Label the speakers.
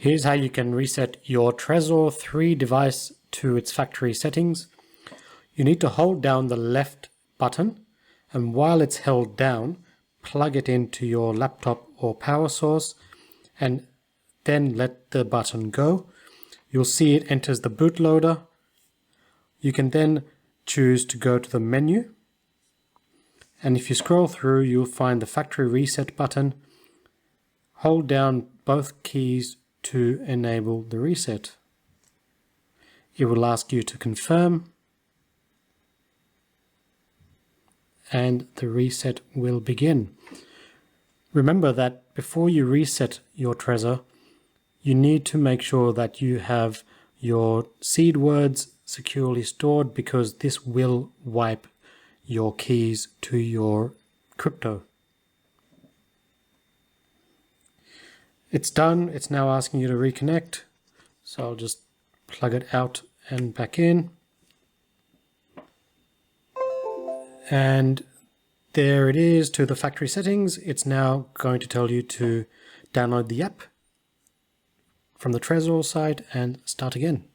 Speaker 1: Here's how you can reset your Trezor 3 device to its factory settings. You need to hold down the left button, and while it's held down, plug it into your laptop or power source and then let the button go. You'll see it enters the bootloader. You can then choose to go to the menu, and if you scroll through, you'll find the factory reset button. Hold down both keys to enable the reset. It will ask you to confirm, and the reset will begin. Remember that before you reset your Trezor, you need to make sure that you have your seed words securely stored, because this will wipe your keys to your crypto. It's done. It's now asking you to reconnect. So I'll just plug it out and back in. And there it is to the factory settings. It's now going to tell you to download the app from the Trezor site and start again.